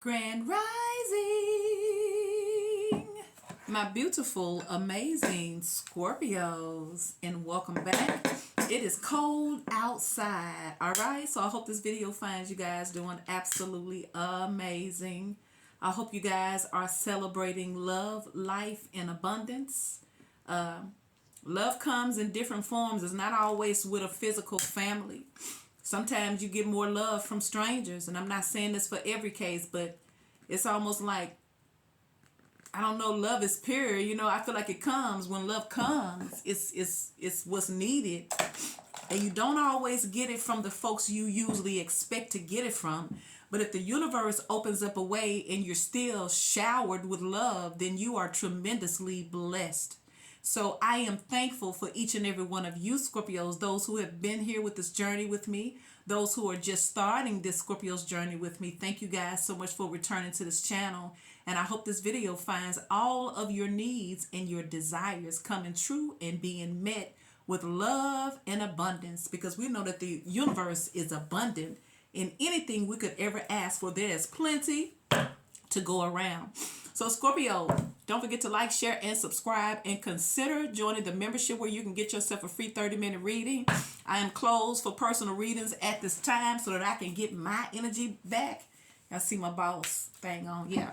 Grand Rising, my beautiful, amazing Scorpios, and welcome back. It is cold outside, all right? So I hope this video finds you guys doing absolutely amazing. I hope you guys are celebrating love, life, and abundance. Love comes in different forms. It's not always with a physical family. Sometimes you get more love from strangers, and I'm not saying this for every case, but it's almost like, I don't know, love is pure. I feel like it comes when love comes. It's what's needed, and you don't always get it from the folks you usually expect to get it from. But if the universe opens up a way and you're still showered with love, then you are tremendously blessed. So I am thankful for each and every one of you Scorpios, those who have been here with this journey with me, those who are just starting this Scorpio's journey with me. Thank you guys so much for returning to this channel. And I hope this video finds all of your needs and your desires coming true and being met with love and abundance, because we know that the universe is abundant in anything we could ever ask for. There's plenty to go around. So Scorpio, don't forget to like, share, and subscribe, and consider joining the membership where you can get yourself a free 30-minute reading. I am closed for personal readings at this time so that I can get my energy back. I see my boss thing on, yeah.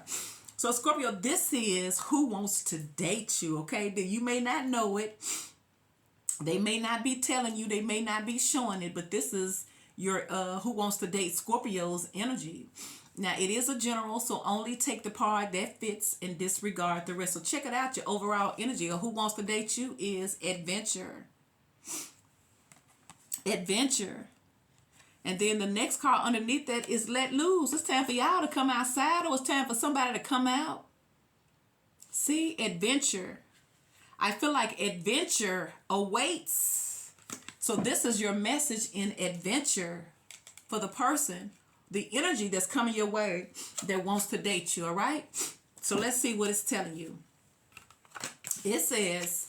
So Scorpio, this is Who Wants to Date You, okay? You may not know it. They may not be telling you, they may not be showing it, but this is your Who Wants to Date Scorpio's energy. Now, it is a general, so only take the part that fits and disregard the rest. So check it out. Your overall energy of Who Wants to Date You is adventure. Adventure. And then the next card underneath that is let loose. It's time for y'all to come outside, or it's time for somebody to come out. See, adventure. I feel like adventure awaits. So this is your message in adventure for the person, the energy that's coming your way that wants to date you, all right? So let's see what it's telling you. It says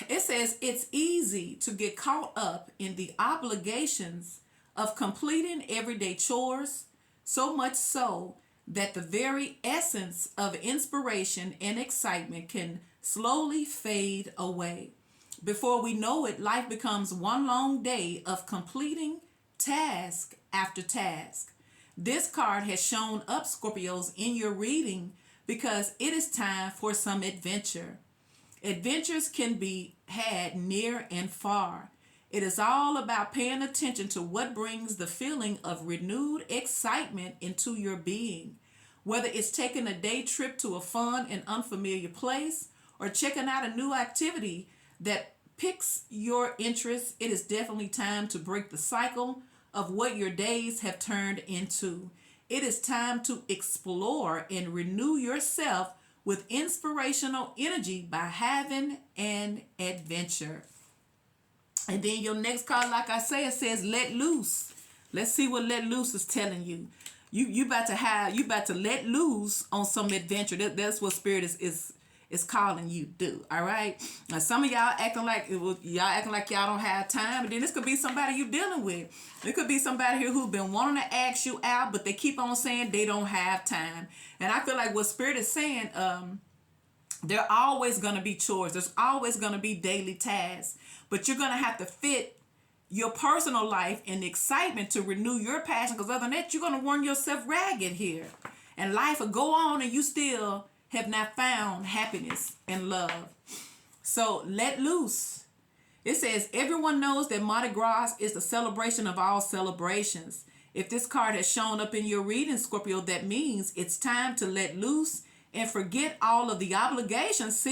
it's easy to get caught up in the obligations of completing everyday chores, so much so that the very essence of inspiration and excitement can slowly fade away. Before we know it, life becomes one long day of completing task after task. This card has shown up, Scorpios, in your reading because it is time for some adventure. Adventures can be had near and far. It is all about paying attention to what brings the feeling of renewed excitement into your being. Whether it's taking a day trip to a fun and unfamiliar place or checking out a new activity that piques your interest, it is definitely time to break the cycle of what your days have turned into. It is time to explore and renew yourself with inspirational energy by having an adventure. And then your next card, like I say, it says let loose. Let's see what let loose is telling you. You about to let loose on some adventure. That's what Spirit is calling you to do. All right. Now some of y'all acting like y'all don't have time, and then this could be somebody you're dealing with. It could be somebody here who's been wanting to ask you out, but they keep on saying they don't have time. And I feel like what Spirit is saying, there are always going to be chores. There's always going to be daily tasks, but you're going to have to fit your personal life and excitement to renew your passion, because other than that, you're going to run yourself ragged here. And life will go on and you still have not found happiness and love. So let loose. It says everyone knows that Mardi Gras is the celebration of all celebrations. If this card has shown up in your reading, Scorpio, that means it's time to let loose and forget all of the obligations,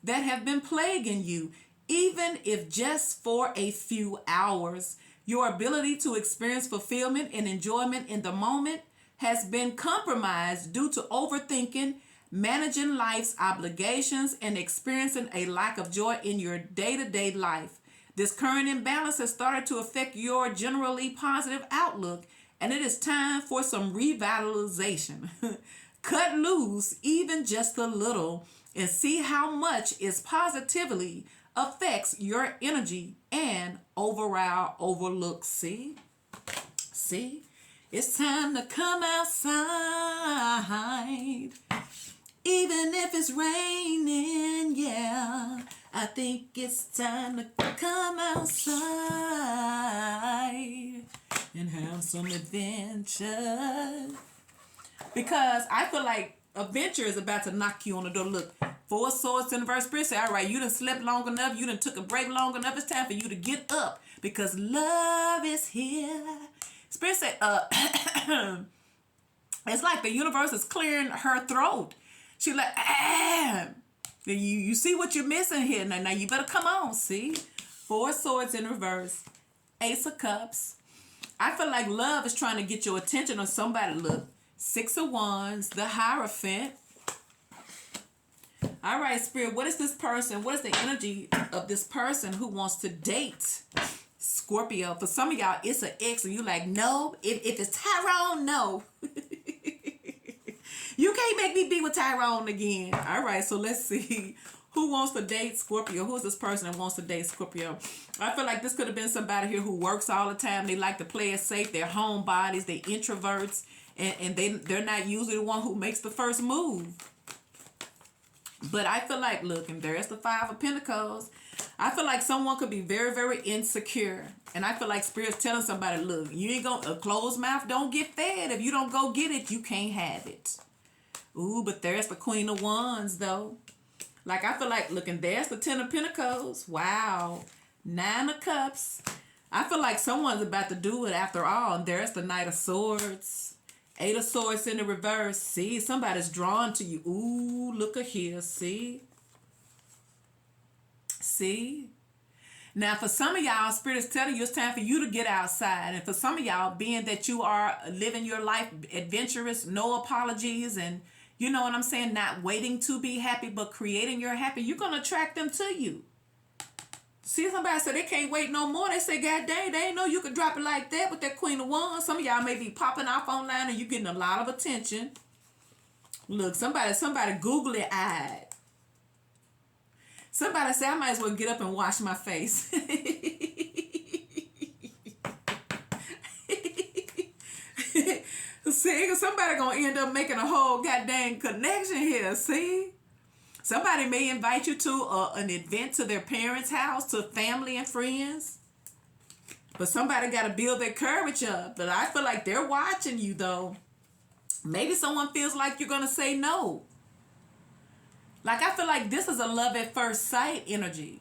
that have been plaguing you. Even if just for a few hours, your ability to experience fulfillment and enjoyment in the moment has been compromised due to overthinking, managing life's obligations, and experiencing a lack of joy in your day-to-day life. This current imbalance has started to affect your generally positive outlook, and it is time for some revitalization. Cut loose even just a little and see how much it positively affects your energy and overall overlook. See? It's time to come outside. Even if it's raining, yeah. I think it's time to come outside and have some adventure. Because I feel like adventure is about to knock you on the door. Look, 4 swords in the verse. Spirit say, all right, you done slept long enough. You done took a break long enough. It's time for you to get up because love is here. Spirit say, it's like the universe is clearing her throat. She like, you see what you're missing here. Now you better come on, see? 4 swords in reverse. Ace of Cups. I feel like love is trying to get your attention on somebody. Look, 6 of Wands, the Hierophant. All right, Spirit, what is this person? What is the energy of this person who wants to date Scorpio? For some of y'all, it's an ex, and you like, no. If it's Tyrone, no. You can't make me be with Tyrone again. All right, so let's see. Who wants to date Scorpio? Who's this person that wants to date Scorpio? I feel like this could have been somebody here who works all the time. They like to play it safe. They're homebodies. They're introverts. And they're not usually the one who makes the first move. But I feel like, look, and there's the 5 of Pentacles. I feel like someone could be very, very insecure. And I feel like Spirit's telling somebody, look, you ain't gonna, a closed mouth don't get fed. If you don't go get it, you can't have it. Ooh, but there's the Queen of Wands, though. Like, I feel like, look, and there's the 10 of Pentacles. Wow. 9 of Cups. I feel like someone's about to do it after all. And there's the Knight of Swords. 8 of Swords in the reverse. See, somebody's drawn to you. Ooh, look at here. See? See? Now, for some of y'all, Spirit is telling you it's time for you to get outside. And for some of y'all, being that you are living your life adventurous, no apologies, and you know what I'm saying, not waiting to be happy, but creating your happy, you're going to attract them to you. See, somebody said they can't wait no more. They say, God dang, they ain't know you could drop it like that with that Queen of Wands. Some of y'all may be popping off online and you getting a lot of attention. Look, somebody googly eyed. Somebody say, I might as well get up and wash my face. See, somebody gonna end up making a whole goddamn connection here. See, somebody may invite you to an event to their parents' house, to family and friends. But somebody got to build their courage up. But I feel like they're watching you, though. Maybe someone feels like you're gonna say no. Like, I feel like this is a love at first sight energy.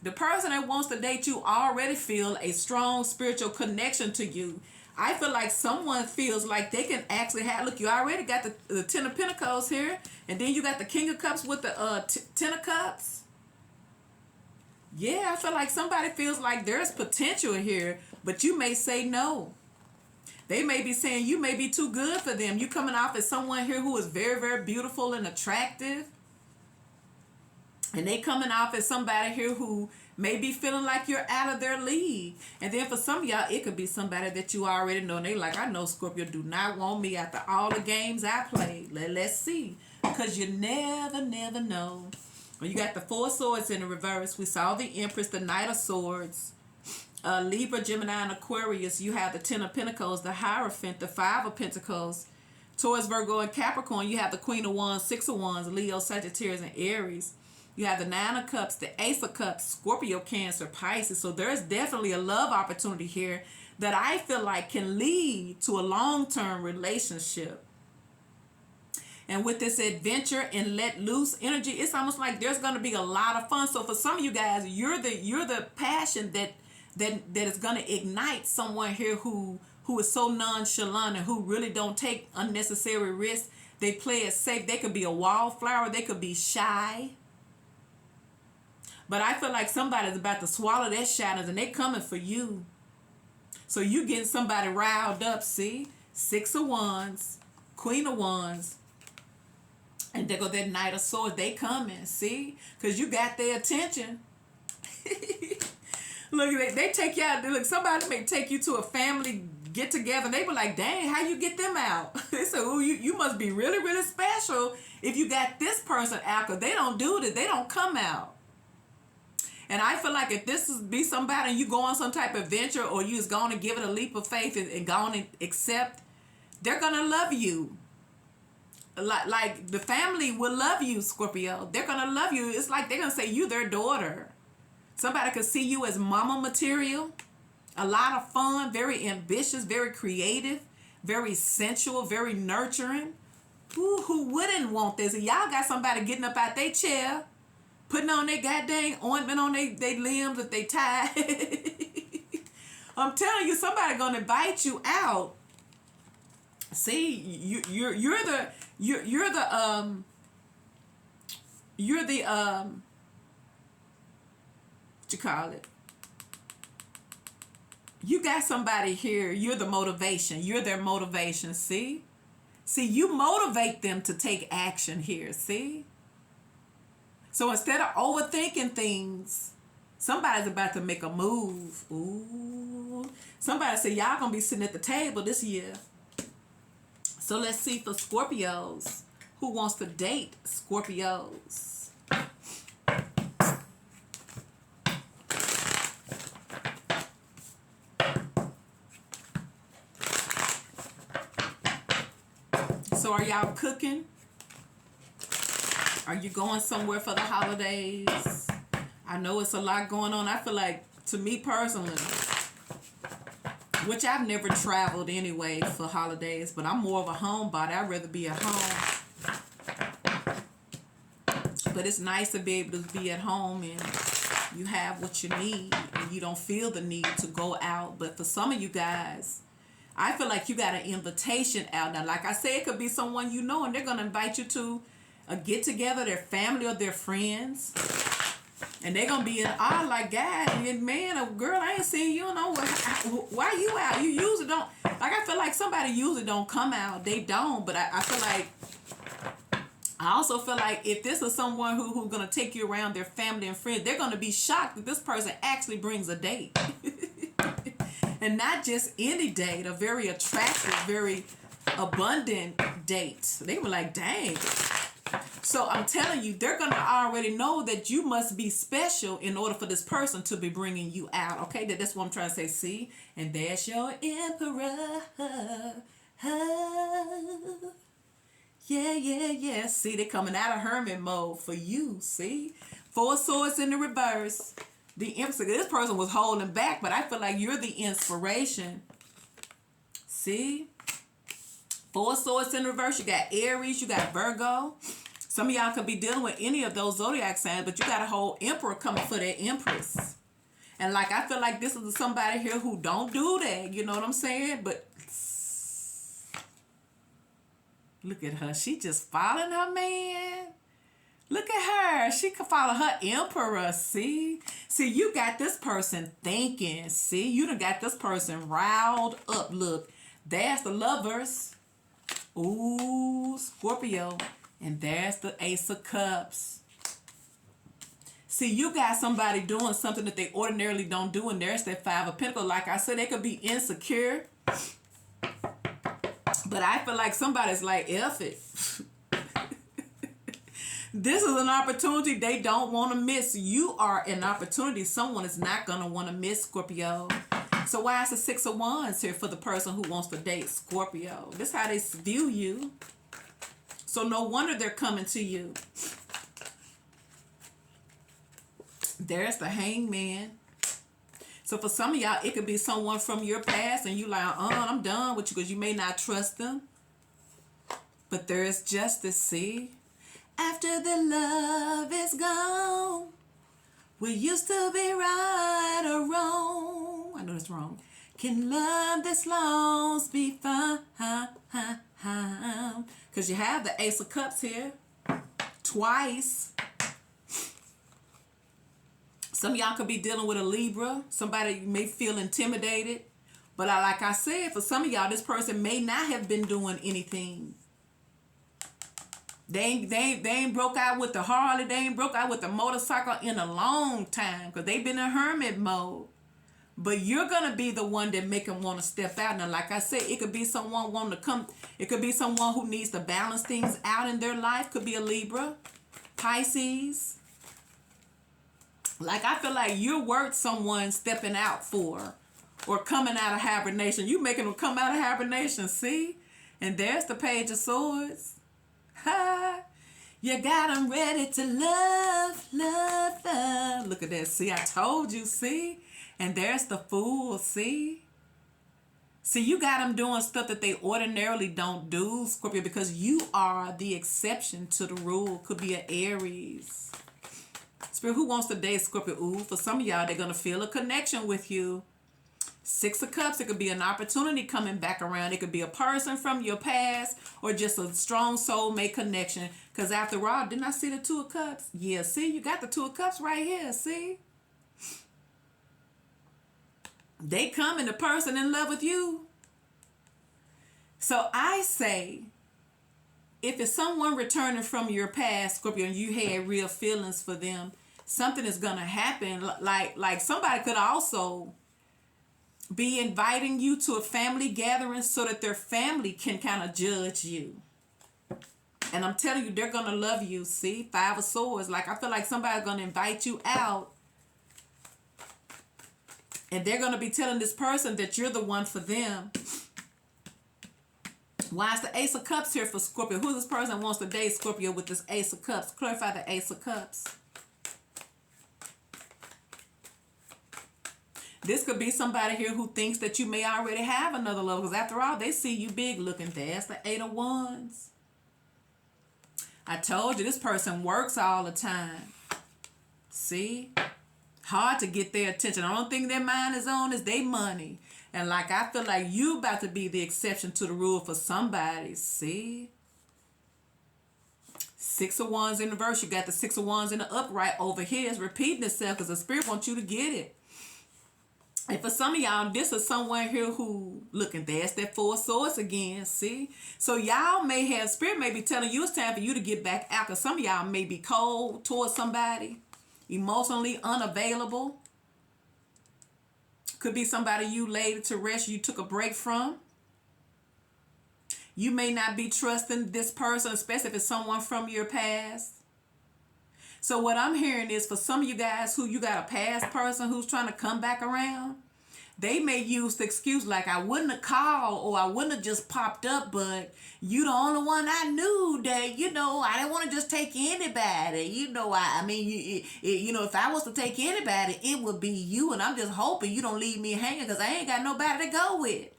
The person that wants to date you already feel a strong spiritual connection to you. I feel like someone feels like they can actually have, look, you already got the 10 of Pentacles here, and then you got the King of Cups with the 10 of Cups. Yeah, I feel like somebody feels like there's potential here, but you may say no. They may be saying you may be too good for them. You coming off as someone here who is very, very beautiful and attractive. And they coming off as somebody here who may be feeling like you're out of their league. And then for some of y'all, it could be somebody that you already know. And they like, I know Scorpio do not want me after all the games I played. Let's see. Because you never know. Well, you got the 4 swords in the reverse. We saw the Empress, the Knight of Swords. Libra, Gemini, and Aquarius. You have the 10 of Pentacles, the Hierophant, the 5 of Pentacles. Taurus, Virgo, and Capricorn. You have the Queen of Wands, 6 of Wands, Leo, Sagittarius, and Aries. You have the 9 of Cups, the Ace of Cups, Scorpio, Cancer, Pisces. So there's definitely a love opportunity here that I feel like can lead to a long-term relationship. And with this adventure and let loose energy, it's almost like there's going to be a lot of fun. So for some of you guys, you're the passion that is going to ignite someone here who is so nonchalant and who really don't take unnecessary risks. They play it safe. They could be a wallflower. They could be shy. But I feel like somebody's about to swallow their shadows and they coming for you. So you getting somebody riled up, see? 6 of Wands, Queen of Wands. And there go that Knight of Swords. They coming, see? Because you got their attention. Look, they take you out. Look, somebody may take you to a family get together. They be like, dang, how you get them out? They say, oh, you must be really, really special if you got this person out. Because they don't do this. They don't come out. And I feel like if this is be somebody and you go on some type of adventure, or you just going to give it a leap of faith and go on and accept, they're going to love you. Like the family will love you, Scorpio. They're going to love you. It's like they're going to say you their daughter. Somebody could see you as mama material. A lot of fun, very ambitious, very creative, very sensual, very nurturing. Ooh, who wouldn't want this? And y'all got somebody getting up out their chair, putting on their goddamn ointment on their limbs if they tired. I'm telling you, somebody gonna invite you out. See, you're the what you call it? You got somebody here. You're the motivation. You're their motivation. See, you motivate them to take action here. See. So instead of overthinking things, somebody's about to make a move. Ooh. Somebody said, y'all gonna be sitting at the table this year. So let's see for Scorpios. Who wants to date Scorpios? So are y'all cooking? Are you going somewhere for the holidays? I know it's a lot going on. I feel like, to me personally, which I've never traveled anyway for holidays, but I'm more of a homebody. I'd rather be at home. But it's nice to be able to be at home and you have what you need and you don't feel the need to go out. But for some of you guys, I feel like you got an invitation out. Now, like I say, it could be someone you know and they're going to invite you to a get together, their family or their friends. And they're going to be in awe like, God, man, a girl, I ain't seen you. Know why you out? You usually don't. Like, I feel like somebody usually don't come out. They don't. But I feel like, I also feel like if this is someone who's going to take you around their family and friends, they're going to be shocked that this person actually brings a date. And not just any date, a very attractive, very abundant date. They were like, dang. So I'm telling you, they're going to already know that you must be special in order for this person to be bringing you out. Okay, that's what I'm trying to say. See? And there's your emperor. Yeah. See, they're coming out of hermit mode for you. See? 4 swords in the reverse. The emphasis, this person was holding back, but I feel like you're the inspiration. See? 4 swords in reverse. You got Aries, you got Virgo. Some of y'all could be dealing with any of those zodiac signs, but you got a whole emperor coming for that empress. And like, I feel like this is somebody here who don't do that. You know what I'm saying? But look at her. She just following her man. Look at her. She could follow her emperor. See, you got this person thinking. See, you done got this person riled up. Look, there's the lovers. Ooh, Scorpio. And there's the Ace of Cups. See, you got somebody doing something that they ordinarily don't do. And there's that 5 of Pentacles. Like I said, they could be insecure. But I feel like somebody's like, F it. This is an opportunity they don't want to miss. You are an opportunity someone is not going to want to miss, Scorpio. So why is the 6 of Wands here for the person who wants to date Scorpio? This is how they view you. So no wonder they're coming to you. There's the Hangman. So for some of y'all, it could be someone from your past and you like, I'm done with you because you may not trust them. But there is justice, see? After the love is gone, we used to be right or wrong. I know that's wrong. Can love this long be fine? Because you have the Ace of Cups here. Twice. Some of y'all could be dealing with a Libra. Somebody may feel intimidated. But like I said, for some of y'all, this person may not have been doing anything. They ain't broke out with the Harley. They ain't broke out with the motorcycle in a long time. Because they've been in hermit mode. But you're going to be the one that make them want to step out. Now, like I said, it could be someone wanting to come. It could be someone who needs to balance things out in their life. Could be a Libra, Pisces. Like, I feel like you're worth someone stepping out for or coming out of hibernation. You making them come out of hibernation, see? And there's the Page of Swords. Ha! You got them ready to love, love, love. Look at that. See, I told you, see? And there's the Fool, see? See, you got them doing stuff that they ordinarily don't do, Scorpio, because you are the exception to the rule. Could be an Aries. Spirit, who wants to date Scorpio? Ooh, for some of y'all, they're going to feel a connection with you. Six of Cups, it could be an opportunity coming back around. It could be a person from your past or just a strong soulmate connection. Because after all, didn't I see the Two of Cups? Yeah, see, you got the Two of Cups right here, see? They come and the person in love with you. So I say, if it's someone returning from your past, Scorpio, and you had real feelings for them, something is going to happen. Like somebody could also be inviting you to a family gathering so that their family can kind of judge you. And I'm telling you, they're going to love you. See, Five of Swords. Like, I feel like somebody's going to invite you out. And they're going to be telling this person that you're the one for them. Why is the Ace of Cups here for Scorpio? Who this person wants to date Scorpio with this Ace of Cups? Clarify the Ace of Cups. This could be somebody here who thinks that you may already have another love. Because after all, they see you big looking. That's the Eight of Wands. I told you, this person works all the time. See? Hard to get their attention. The only thing their mind is on is their money. And like, I feel like you about to be the exception to the rule for somebody. See? Six of Wands in reverse. You got the Six of Wands in the upright over here. It's repeating itself because the Spirit wants you to get it. And for some of y'all, this is someone here who, looking, there's that Four of Swords again, see? So y'all may have, Spirit may be telling you it's time for you to get back out, because some of y'all may be cold towards somebody, emotionally unavailable. Could be somebody you laid to rest, you took a break from. You may not be trusting this person, especially if it's someone from your past. So what I'm hearing is, for some of you guys who you got a past person who's trying to come back around, they may use the excuse like, I wouldn't have called or I wouldn't have just popped up, but you the only one I knew that, I didn't want to just take anybody. I mean, if I was to take anybody, it would be you, and I'm just hoping you don't leave me hanging because I ain't got nobody to go with.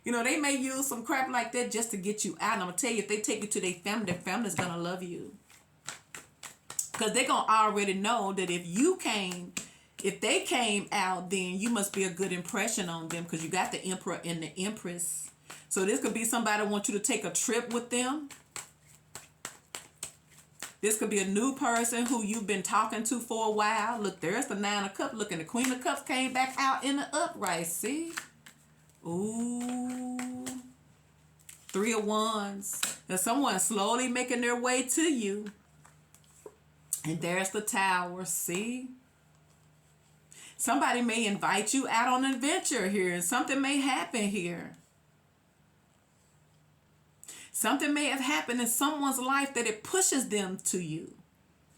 They may use some crap like that just to get you out. And I'm going to tell you, if they take you to their family's going to love you. Because they're going to already know that if they came out, then you must be a good impression on them, because you got the Emperor and the Empress. So this could be somebody want you to take a trip with them. This could be a new person who you've been talking to for a while. Look, there's the Nine of Cups. Look, and the Queen of Cups came back out in the upright. See? Ooh. Three of Wands. There's someone slowly making their way to you. And there's the Tower, see? Somebody may invite you out on an adventure here, and something may happen here. Something may have happened in someone's life that it pushes them to you.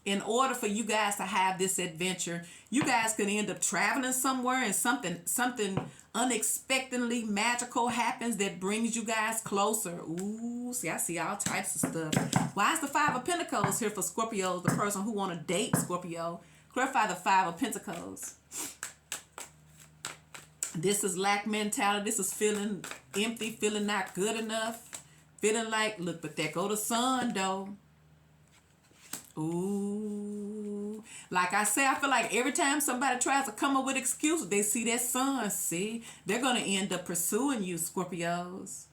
In order for you guys to have this adventure, you guys could end up traveling somewhere, and something unexpectedly magical happens that brings you guys closer. Ooh, see, I see all types of stuff. Why is the Five of Pentacles here for Scorpio, the person who want to date Scorpio? Clarify the Five of Pentacles. This is lack mentality. This is feeling empty, feeling not good enough. Feeling like, look, but there go the Sun, though. Ooh. Like I say, I feel like every time somebody tries to come up with excuses, they see that Sun, see? They're going to end up pursuing you, Scorpios.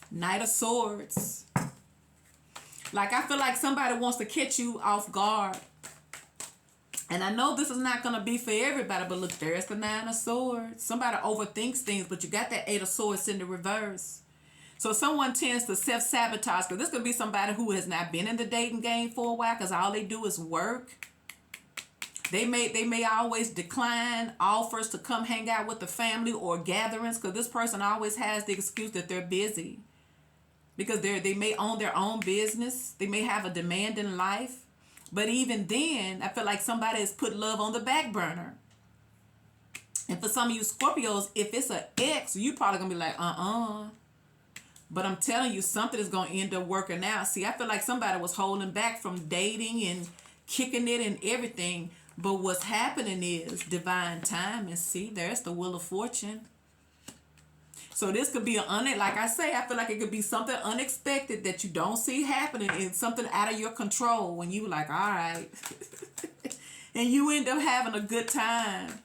Knight of Swords. Like, I feel like somebody wants to catch you off guard. And I know this is not going to be for everybody, but look, there's the Nine of Swords. Somebody overthinks things, but you got that Eight of Swords in the reverse. So someone tends to self-sabotage, because this could be somebody who has not been in the dating game for a while, because all they do is work. They may always decline offers to come hang out with the family or gatherings, because this person always has the excuse that they're busy. Because they may own their own business. They may have a demanding life. But even then, I feel like somebody has put love on the back burner. And for some of you Scorpios, if it's an ex, you probably going to be like, But I'm telling you, something is going to end up working out. See, I feel like somebody was holding back from dating and kicking it and everything. But what's happening is divine timing. See, there's the Wheel of Fortune. So this could be like I say, I feel like it could be something unexpected that you don't see happening and something out of your control when you like, all right. And you end up having a good time.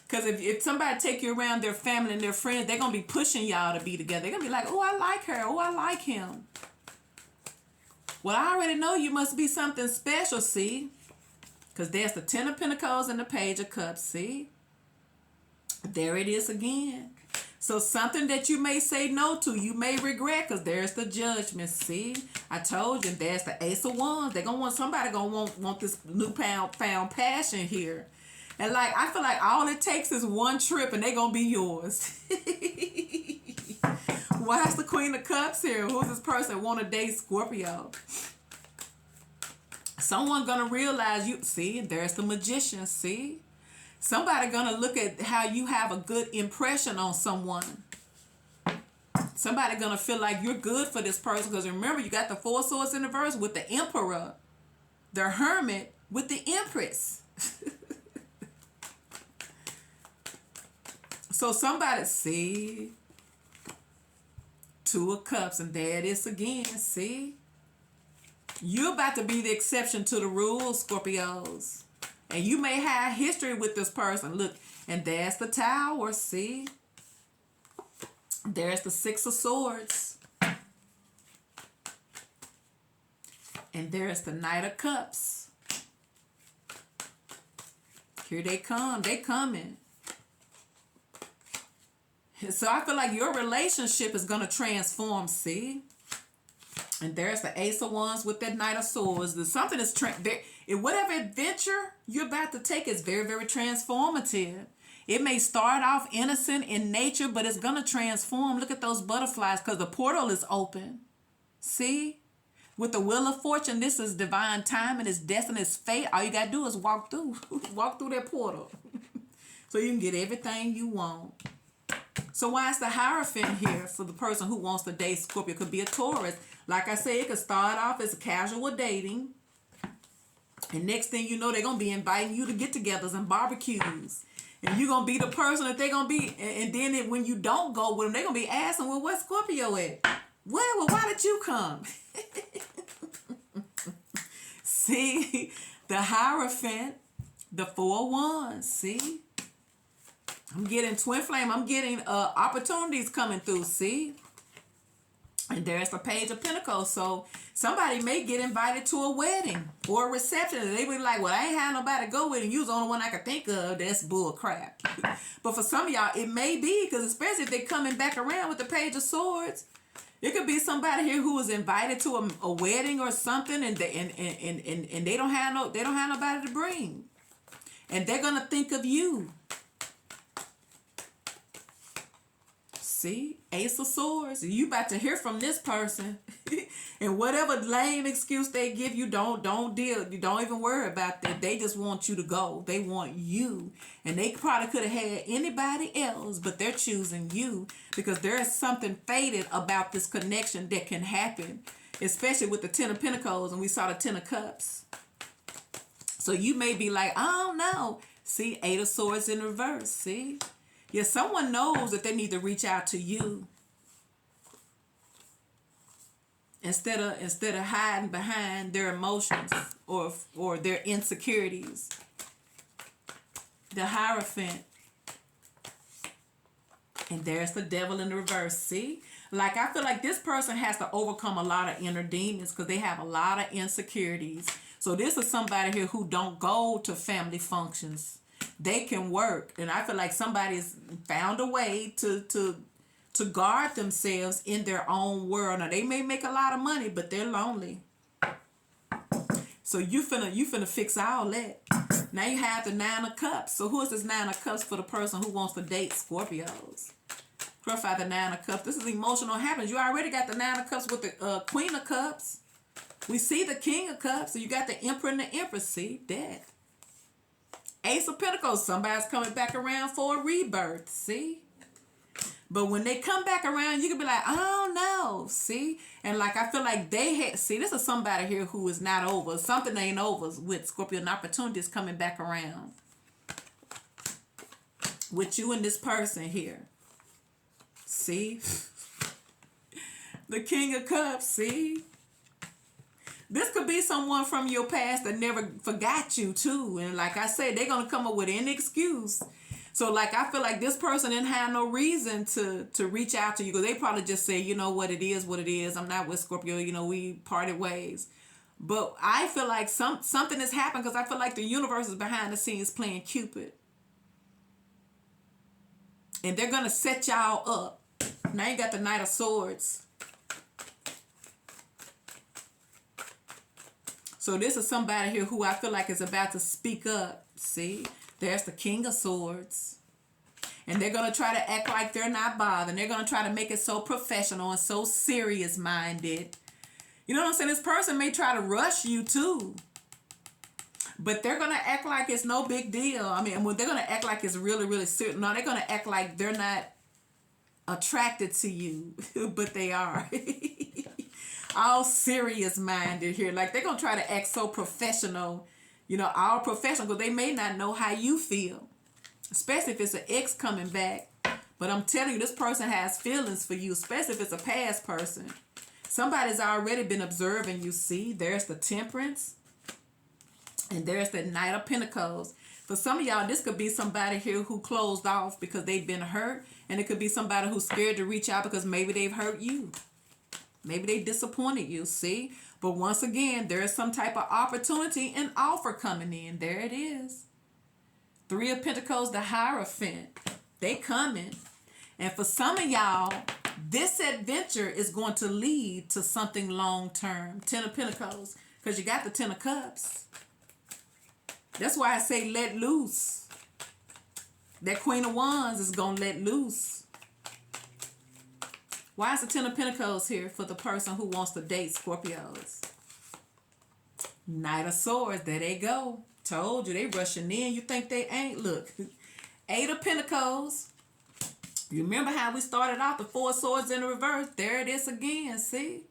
Because if somebody take you around their family and their friends, they're going to be pushing y'all to be together. They're going to be like, oh, I like her. Oh, I like him. Well, I already know you must be something special, see? Because there's the Ten of Pentacles and the Page of Cups, see? There it is again. So something that you may say no to, you may regret, because there's the Judgment, see? I told you, there's the Ace of Wands. They're going to want, somebody going to want this newfound passion here. And like, I feel like all it takes is one trip and they're going to be yours. Why is the Queen of Cups here? Who's this person want to date Scorpio? Someone going to realize you, see, there's the Magician, see? Somebody going to look at how you have a good impression on someone. Somebody going to feel like you're good for this person. Because remember, you got the Four Swords in reverse with the Emperor, the Hermit with the Empress. So somebody, see, Two of Cups, and there it is again, see? You're about to be the exception to the rules, Scorpios. And you may have history with this person. Look, and there's the Tower, see? There's the Six of Swords. And there's the Knight of Cups. Here they come. They coming. So I feel like your relationship is going to transform, see? And there's the Ace of Wands with that Knight of Swords. There's something that's, whatever adventure you're about to take is very, very transformative. It may start off innocent in nature, but it's going to transform. Look at those butterflies because the portal is open. See? With the Wheel of Fortune, this is divine time and it's destiny, it's fate. All you got to do is walk through. Walk through that portal. So you can get everything you want. So why is the Hierophant here for the person who wants to date Scorpio? It could be a Taurus. Like I said, it could start off as a casual dating. And next thing you know, they're going to be inviting you to get-togethers and barbecues. And you're going to be the person that they're going to be. And then when you don't go with them, they're going to be asking, well, where's Scorpio at? Well, why did you come? See, the Hierophant, the Four of Wands, see? I'm getting twin flame. I'm getting opportunities coming through, see? And there's the Page of Pentacles. So somebody may get invited to a wedding or a reception. And they be like, well, I ain't had nobody to go with. And you're the only one I could think of. That's bull crap. But for some of y'all, it may be. Because especially if they're coming back around with the Page of Swords. It could be somebody here who was invited to a wedding or something. And they don't have nobody to bring. And they're going to think of you. See, Ace of Swords. You about to hear from this person, and whatever lame excuse they give you, don't deal. You don't even worry about that. They just want you to go. They want you, and they probably could have had anybody else, but they're choosing you because there is something fated about this connection that can happen, especially with the Ten of Pentacles, and we saw the Ten of Cups. So you may be like, I don't know. See, Eight of Swords in reverse. See. Yeah, someone knows that they need to reach out to you instead of hiding behind their emotions or their insecurities. The Hierophant. And there's the Devil in the reverse. See? Like, I feel like this person has to overcome a lot of inner demons because they have a lot of insecurities. So this is somebody here who don't go to family functions. They can work, and I feel like somebody's found a way to guard themselves in their own world. Now they may make a lot of money, but they're lonely. So you finna fix all that. Now you have the Nine of Cups. So who is this Nine of Cups for the person who wants to date Scorpios? Profile the Nine of Cups. This is emotional happiness. You already got the Nine of Cups with the Queen of Cups. We see the King of Cups. So you got the Emperor and the Empress. See, death. Ace of Pentacles. Somebody's coming back around for a rebirth. See? But when they come back around, you can be like, I don't know. See? And like, I feel like they had, see, this is somebody here who is not over. Something ain't over with Scorpio. An opportunity is coming back around. With you and this person here. See? The King of Cups. See? This could be someone from your past that never forgot you too. And like I said, they're going to come up with any excuse. So like, I feel like this person didn't have no reason to reach out to you. Because they probably just say, you know what it is, what it is. I'm not with Scorpio. You know, we parted ways. But I feel like something has happened because I feel like the universe is behind the scenes playing Cupid. And they're going to set y'all up. Now you got the Knight of Swords. So this is somebody here who I feel like is about to speak up. See? There's the King of Swords. And they're going to try to act like they're not bothered. They're going to try to make it so professional and so serious-minded. You know what I'm saying? This person may try to rush you too. But they're going to act like it's no big deal. I mean, they're going to act like it's really, really serious. No, they're going to act like they're not attracted to you. But they are. All serious-minded here. Like, they're going to try to act so professional. You know, all professional. Because they may not know how you feel. Especially if it's an ex coming back. But I'm telling you, this person has feelings for you. Especially if it's a past person. Somebody's already been observing you. See, there's the Temperance. And there's the Knight of Pentacles. For some of y'all, this could be somebody here who closed off because they've been hurt. And it could be somebody who's scared to reach out because maybe they've hurt you. Maybe they disappointed you, see? But once again, there is some type of opportunity and offer coming in. There it is. Three of Pentacles, the Hierophant. They coming. And for some of y'all, this adventure is going to lead to something long-term. Ten of Pentacles. Because you got the Ten of Cups. That's why I say let loose. That Queen of Wands is going to let loose. Why is the Ten of Pentacles here for the person who wants to date Scorpios? Knight of Swords. There they go. Told you. They rushing in. You think they ain't? Look. Eight of Pentacles. You remember how we started off? The Four of Swords in the reverse. There it is again. See?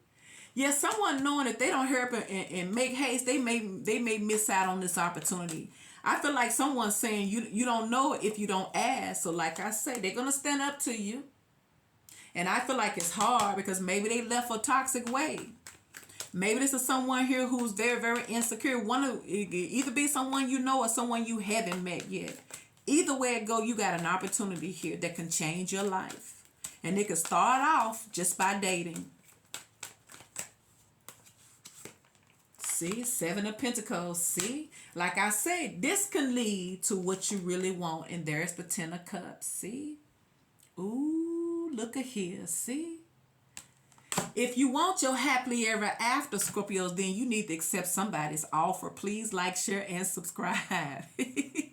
Yeah, someone knowing if they don't hurry up and make haste, they may miss out on this opportunity. I feel like someone's saying you don't know if you don't ask. So like I say, they're going to stand up to you. And I feel like it's hard because maybe they left a toxic way. Maybe this is someone here who's very, very insecure. Either be someone you know or someone you haven't met yet. Either way it go, you got an opportunity here that can change your life. And it can start off just by dating. See, Seven of Pentacles. See, like I said, this can lead to what you really want. And there's the Ten of Cups. See? Ooh, look at here. See? If you want your happily ever after, Scorpios, then you need to accept somebody's offer. Please like, share, and subscribe.